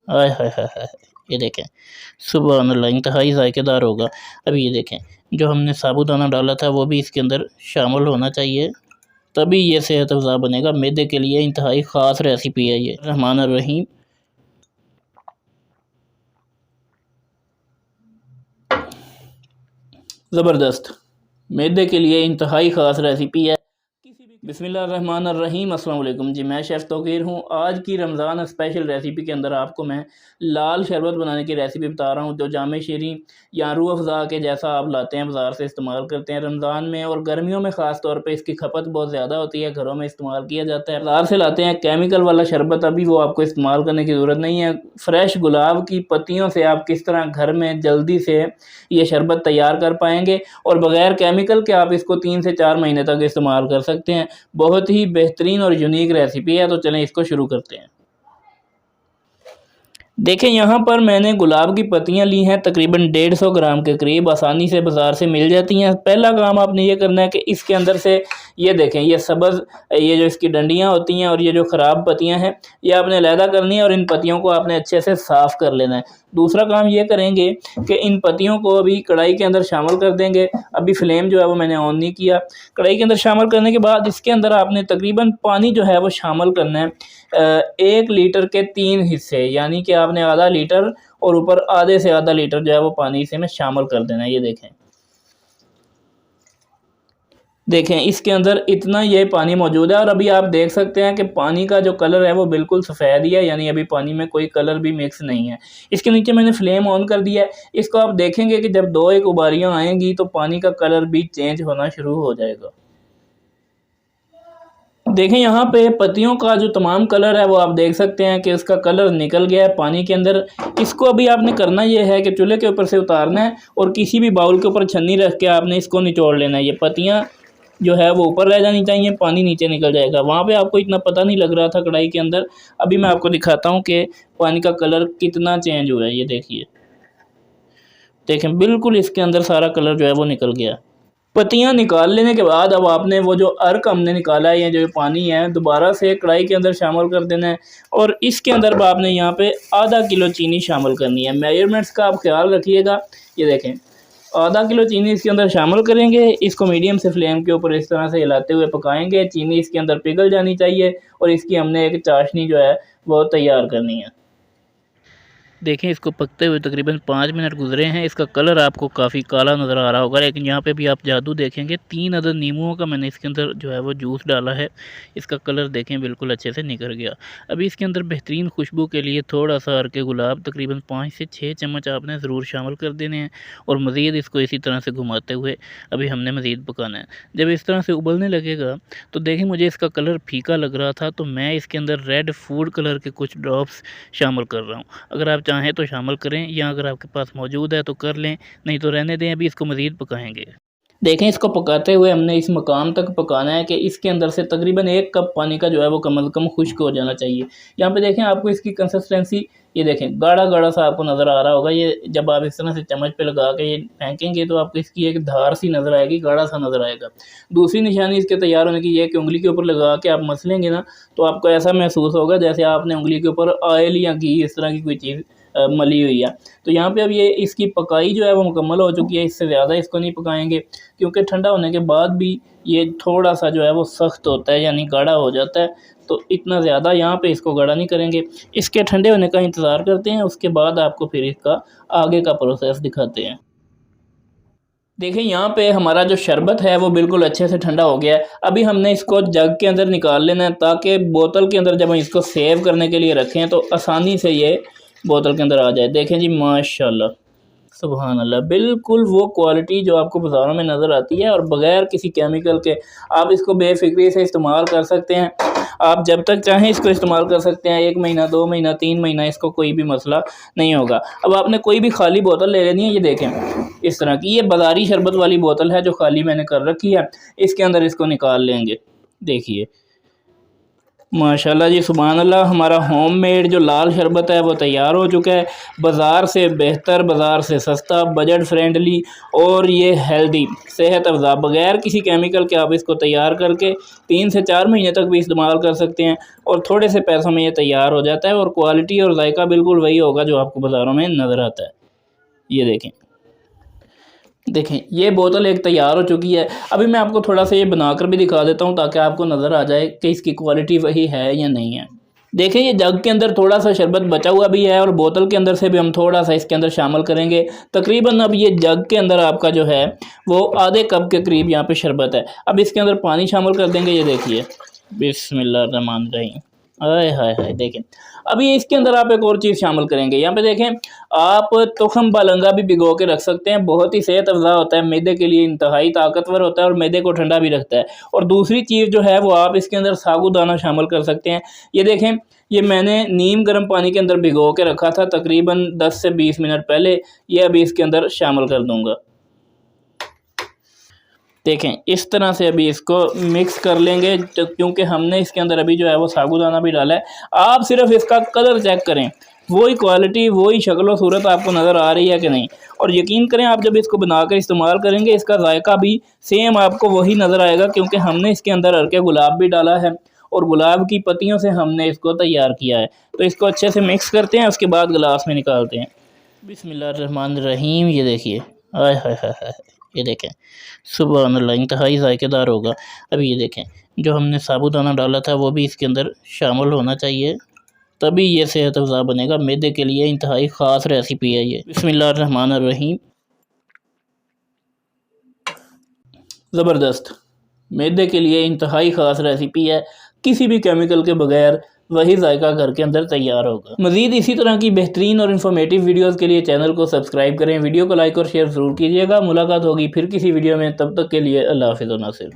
हाय हाय हाय हाय, ये देखें, सुबह अल्लाह, इंतहाई जायकेदार होगा। अभी ये देखें, जो हमने साबूदाना डाला था वो भी इसके अंदर शामिल होना चाहिए, तभी ये सेहत अफ़ज़ा बनेगा। मैदे के लिए इंतहाई ख़ास रेसिपी है ये। रहमान रहीम। ज़बरदस्त, मैदे के लिए इंतहाई ख़ास रेसिपी है। बिस्मिल्लाहिर्रहमानिर्रहीम। अस्सलाम वालेकुम जी, मैं शेफ़ तौक़ीर हूँ। आज की रमज़ान स्पेशल रेसिपी के अंदर आपको मैं लाल शरबत बनाने की रेसिपी बता रहा हूँ, जो जामे शीरीं या रूह अफ़ज़ा के जैसा आप लाते हैं बाज़ार से, इस्तेमाल करते हैं रमज़ान में और गर्मियों में ख़ास तौर पे इसकी खपत बहुत ज़्यादा होती है, घरों में इस्तेमाल किया जाता है। बाज़ार से लाते हैं केमिकल वाला शरबत, अभी वो आपको इस्तेमाल करने की ज़रूरत नहीं है। फ़्रेश गुलाब की पत्तियों से आप किस तरह घर में जल्दी से ये शरबत तैयार कर पाएँगे और बग़ैर केमिकल के आप इसको 3 से 4 महीने तक इस्तेमाल कर सकते हैं। बहुत ही बेहतरीन और यूनिक रेसिपी है, तो चलें इसको शुरू करते हैं। देखें, यहाँ पर मैंने गुलाब की पत्तियाँ ली हैं तकरीबन 150 ग्राम के करीब, आसानी से बाज़ार से मिल जाती हैं। पहला काम आपने ये करना है कि इसके अंदर से ये देखें, ये सब्ज़, ये जो इसकी डंडियाँ होती हैं और ये जो ख़राब पत्तियाँ हैं, ये आपने अलहदा करनी है और इन पत्तियों को आपने अच्छे से साफ़ कर लेना है। दूसरा काम ये करेंगे कि इन पत्तियों को अभी कढ़ाई के अंदर शामिल कर देंगे। अभी फ्लेम जो है वो मैंने ऑन नहीं किया। कढ़ाई के अंदर शामिल करने के बाद इसके अंदर आपने तकरीबन पानी जो है वो शामिल करना है। 1 लीटर के 3 हिस्से, यानी कि आपने आधा लीटर और ऊपर आधे से आधा लीटर जो है वो पानी इसी में शामिल कर देना है। ये देखें, इसके अंदर इतना ये पानी मौजूद है और अभी आप देख सकते हैं कि पानी का जो कलर है वो बिल्कुल सफ़ेद ही है, यानी अभी पानी में कोई कलर भी मिक्स नहीं है। इसके नीचे मैंने फ्लेम ऑन कर दिया है। इसको आप देखेंगे कि जब 2-1 उबारियाँ आएंगी तो पानी का कलर भी चेंज होना शुरू हो जाएगा। देखें, यहाँ पे पत्तियों का जो तमाम कलर है वो आप देख सकते हैं कि उसका कलर निकल गया है पानी के अंदर। इसको अभी आपने करना ये है कि चूल्हे के ऊपर से उतारना है और किसी भी बाउल के ऊपर छन्नी रख के आपने इसको निचोड़ लेना है। ये पत्तियाँ जो है वो ऊपर रह जानी चाहिए, पानी नीचे निकल जाएगा। वहाँ पे आपको इतना पता नहीं लग रहा था कढ़ाई के अंदर। अभी मैं आपको दिखाता हूँ कि पानी का कलर कितना चेंज हुआ है। ये देखिए, देखें, बिल्कुल इसके अंदर सारा कलर जो है वो निकल गया। पत्तियाँ निकाल लेने के बाद अब आपने वो जो अर्क हमने निकाला है, ये जो पानी है, दोबारा से कढ़ाई के अंदर शामिल कर देना है और इसके अंदर आपने यहाँ पे आधा किलो चीनी शामिल करनी है। मेजरमेंट्स का आप ख्याल रखिएगा। ये देखें, आधा किलो चीनी इसके अंदर शामिल करेंगे। इसको मीडियम से फ्लेम के ऊपर इस तरह से हिलाते हुए पकाएंगे। चीनी इसके अंदर पिघल जानी चाहिए और इसकी हमने एक चाशनी जो है वो तैयार करनी है। देखें, इसको पकते हुए तकरीबन 5 मिनट गुजरे हैं। इसका कलर आपको काफ़ी काला नज़र आ रहा होगा, लेकिन यहाँ पे भी आप जादू देखेंगे, 3 अदद नींबुओं का मैंने इसके अंदर जो है वो जूस डाला है। इसका कलर देखें, बिल्कुल अच्छे से निकल गया। अभी इसके अंदर बेहतरीन खुशबू के लिए थोड़ा सा अर्क गुलाब तकरीबन 5 से 6 चम्मच आपने ज़रूर शामिल कर देने हैं और मज़ीद इसको इसी तरह से घुमाते हुए अभी हमने मज़ीद पकाना है। जब इस तरह से उबलने लगेगा तो देखें, मुझे इसका कलर फीका लग रहा था तो मैं इसके अंदर रेड फूड कलर के कुछ ड्रॉप्स शामिल कर रहा हूँ। अगर आप चाहें तो शामिल करें या अगर आपके पास मौजूद है तो कर लें, नहीं तो रहने दें। अभी इसको मज़ीद पकाएंगे। देखें, इसको पकाते हुए हमने इस मकाम तक पकाना है कि इसके अंदर से तकरीबन 1 कप पानी का जो है वो कम अज़ कम खुश्क हो जाना चाहिए। यहाँ पे देखें, आपको इसकी कंसिस्टेंसी, ये देखें, गाढ़ा गाढ़ा सा आपको नज़र आ रहा होगा। ये जब आप इस तरह से चम्मच पे लगा के ये फेंकेंगे तो आपको इसकी एक धार सी नज़र आएगी, गाढ़ा सा नज़र आएगा। दूसरी निशानी इसके तैयार होने की ये है कि उंगली के ऊपर लगा के आप मसलेंगे ना तो आपको ऐसा महसूस होगा जैसे आपने उंगली के ऊपर ऑयल या घी इस तरह की कोई चीज़ मली हुई है। तो यहाँ पे अब ये इसकी पकाई जो है वो मुकम्मल हो चुकी है। इससे ज़्यादा इसको नहीं पकाएंगे क्योंकि ठंडा होने के बाद भी ये थोड़ा सा जो है वो सख्त होता है, यानी गाढ़ा हो जाता है। तो इतना ज़्यादा यहाँ पे इसको गाढ़ा नहीं करेंगे। इसके ठंडे होने का इंतज़ार करते हैं, उसके बाद आपको फिर इसका आगे का प्रोसेस दिखाते हैं। देखिए, यहाँ पे हमारा जो शरबत है वो बिल्कुल अच्छे से ठंडा हो गया है। अभी हमने इसको जग के अंदर निकाल लेना है ताकि बोतल के अंदर जब हम इसको सेव करने के लिए रखें तो आसानी से ये बोतल के अंदर आ जाए। देखें जी, माशाल्लाह, सुभान अल्लाह, बिल्कुल वो क्वालिटी जो आपको बाज़ारों में नज़र आती है और बग़ैर किसी केमिकल के आप इसको बेफ़िक्री से इस्तेमाल कर सकते हैं। आप जब तक चाहें इसको इस्तेमाल कर सकते हैं, 1 महीना, 2 महीना, 3 महीना, इसको कोई भी मसला नहीं होगा। अब आपने कोई भी खाली बोतल ले लेनी है। ये देखें, इस तरह की ये बाज़ारी शरबत वाली बोतल है जो खाली मैंने कर रखी है। इसके अंदर इसको निकाल लेंगे। देखिए, माशाल्लाह जी, सुभान अल्लाह। हमारा होममेड जो लाल शरबत है वो तैयार हो चुका है। बाज़ार से बेहतर, बाज़ार से सस्ता, बजट फ्रेंडली और ये हेल्दी, सेहत अफ़ज़ा, बग़ैर किसी केमिकल के आप इसको तैयार करके 3 से 4 महीने तक भी इस्तेमाल कर सकते हैं और थोड़े से पैसों में ये तैयार हो जाता है और क्वालिटी और जायका बिल्कुल वही होगा जो आपको बाज़ारों में नज़र आता है। ये देखें, ये बोतल एक तैयार हो चुकी है। अभी मैं आपको थोड़ा सा ये बनाकर भी दिखा देता हूँ ताकि आपको नज़र आ जाए कि इसकी क्वालिटी वही है या नहीं है। देखें, ये जग के अंदर थोड़ा सा शरबत बचा हुआ भी है और बोतल के अंदर से भी हम थोड़ा सा इसके अंदर शामिल करेंगे। तकरीबन अब ये जग के अंदर आपका जो है वो आधे कप के करीब यहाँ पे शरबत है। अब इसके अंदर पानी शामिल कर देंगे। ये देखिए, बिस्मिल्लाहिर्रहमानिर्रहीम। आय हाय हाय, देखें। अभी इसके अंदर आप एक और चीज़ शामिल करेंगे। यहाँ पे देखें, आप तुखम बालंगा भी भिगो के रख सकते हैं, बहुत ही सेहत अफ़ज़ा होता है, मैदे के लिए इंतहाई ताकतवर होता है और मैदे को ठंडा भी रखता है। और दूसरी चीज़ जो है वो आप इसके अंदर साबूदाना शामिल कर सकते हैं। ये देखें, ये मैंने नीम गर्म पानी के अंदर भिगो के रखा था तकरीबन 10 से 20 मिनट पहले। ये अभी इसके अंदर शामिल कर दूँगा। देखें, इस तरह से अभी इसको मिक्स कर लेंगे क्योंकि हमने इसके अंदर अभी जो है वो साबूदाना भी डाला है। आप सिर्फ इसका कलर चेक करें, वही क्वालिटी, वही शक्ल व सूरत आपको नज़र आ रही है कि नहीं। और यकीन करें, आप जब इसको बनाकर इस्तेमाल करेंगे इसका जायका भी सेम आपको वही नज़र आएगा क्योंकि हमने इसके अंदर हल्के गुलाब भी डाला है और गुलाब की पत्तियों से हमने इसको तैयार किया है। तो इसको अच्छे से मिक्स करते हैं, उसके बाद गिलास में निकालते हैं। बिस्मिल्लाहिर्रहमानिर्रहीम। ये देखिए, आय हाय हाय हाय, ये देखें, सुभान अल्लाह, इंतहाई जायकेदार होगा। अभी ये देखें, जो हमने साबूदाना डाला था वो भी इसके अंदर शामिल होना चाहिए, तभी ये सेहत अफ़ज़ा बनेगा। मैदे के लिए इंतहाई ख़ास रेसिपी है ये। बिस्मिल्लाहिर्रहमानिर्रहीम। ज़बरदस्त, मैदे के लिए इंतहाई ख़ास रेसिपी है, किसी भी केमिकल के बगैर वही जायका घर के अंदर तैयार होगा। मज़ीद इसी तरह की बेहतरीन और इन्फॉर्मेटिव वीडियोस के लिए चैनल को सब्सक्राइब करें, वीडियो को लाइक और शेयर ज़रूर कीजिएगा। मुलाकात होगी फिर किसी वीडियो में, तब तक के लिए अल्लाह हाफ़िज़ व नासिर।